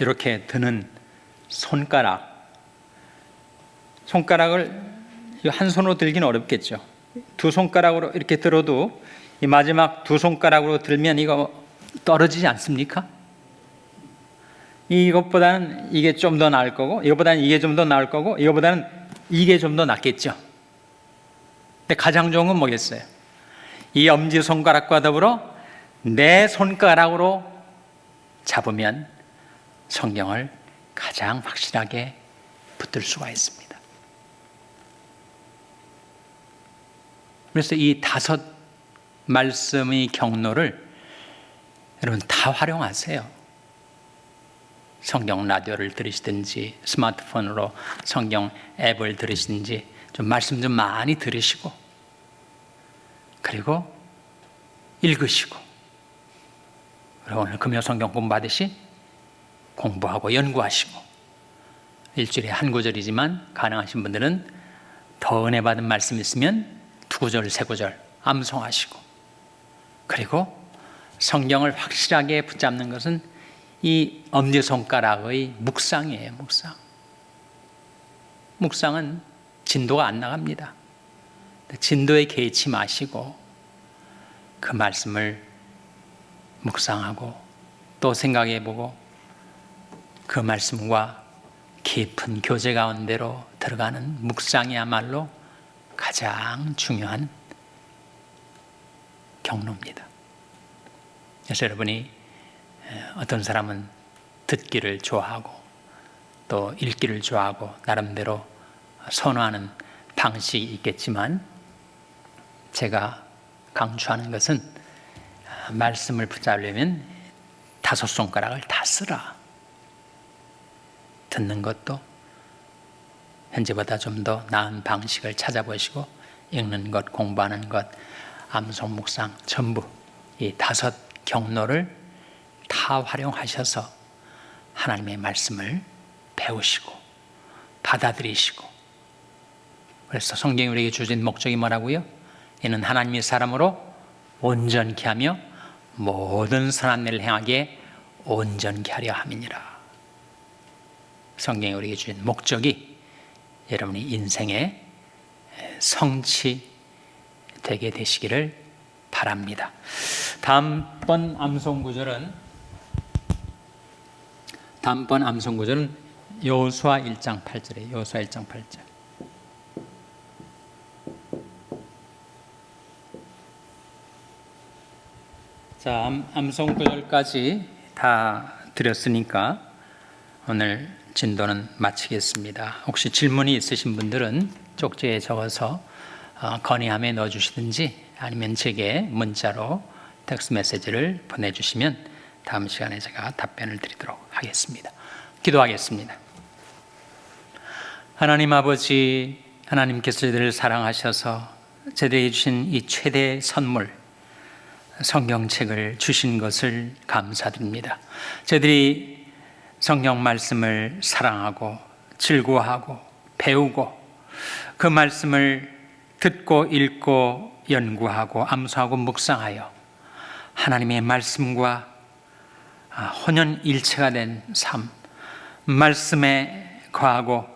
이렇게 드는 손가락을 한 손으로 들기는 어렵겠죠. 두 손가락으로 이렇게 들어도 이 마지막 두 손가락으로 들면 이거 떨어지지 않습니까? 이것보다는 이게 좀 더 나을 거고, 이것보다는 이게 좀 더 나을 거고, 이것보다는 이게 좀 더 낫겠죠. 근데 가장 좋은 건 뭐겠어요? 이 엄지손가락과 더불어 내 손가락으로 잡으면 성경을 가장 확실하게 붙들 수가 있습니다. 그래서 이 5 말씀의 경로를 여러분 다 활용하세요. 성경 라디오를 들으시든지 스마트폰으로 성경 앱을 들으시든지 좀 말씀 좀 많이 들으시고, 그리고 읽으시고, 그리고 오늘 금요 성경 공부하듯이 공부하고 연구하시고, 일주일에 한 구절이지만 가능하신 분들은 더 은혜 받은 말씀 있으면 2구절, 3구절 암송하시고, 그리고 성경을 확실하게 붙잡는 것은 이 엄지손가락의 묵상이에요. 묵상은 진도가 안 나갑니다. 진도에 개의치 마시고 그 말씀을 묵상하고 또 생각해보고 그 말씀과 깊은 교제 가운데로 들어가는 묵상이야말로 가장 중요한 경로입니다. 그래서 여러분이 어떤 사람은 듣기를 좋아하고 또 읽기를 좋아하고 나름대로 선호하는 방식이 있겠지만, 제가 강추하는 것은 말씀을 붙잡으려면 5 손가락을 다 쓰라. 듣는 것도 현재보다 좀 더 나은 방식을 찾아보시고, 읽는 것, 공부하는 것, 암송, 묵상 전부 이 5 경로를 다 활용하셔서 하나님의 말씀을 배우시고 받아들이시고, 그래서 성경이 우리에게 주신 목적이 뭐라고요? 이는 하나님의 사람으로 온전케 하며 모든 선한 일을 행하게 온전케 하려 함이니라. 성경이 우리에게 주신 목적이 여러분의 인생의 성취되게 되시기를 바랍니다. 다음번 암송 구절은 여호수아 1장 8절이에요. 여호수아 1장 8절. 자, 암송 구절까지 다 드렸으니까 오늘 진도는 마치겠습니다. 혹시 질문이 있으신 분들은 쪽지에 적어서 건의함에 넣어주시든지 아니면 제게 문자로 텍스트 메시지를 보내주시면 다음 시간에 제가 답변을 드리도록 하겠습니다. 기도하겠습니다. 하나님 아버지, 하나님께서 저희들을 사랑하셔서 저희들에게 주신 이 최대 선물 성경책을 주신 것을 감사드립니다. 저희들이 성경 말씀을 사랑하고 즐거워하고 배우고 그 말씀을 듣고 읽고 연구하고 암송하고 묵상하여 하나님의 말씀과 혼연일체가 된 삶, 말씀에 거하고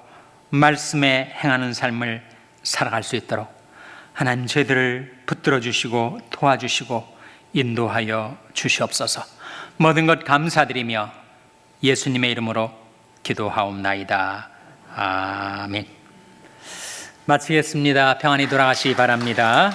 말씀에 행하는 삶을 살아갈 수 있도록 하나님 저희들을 붙들어 주시고 도와주시고 인도하여 주시옵소서. 모든 것 감사드리며 예수님의 이름으로 기도하옵나이다. 아멘. 마치겠습니다. 평안히 돌아가시기 바랍니다.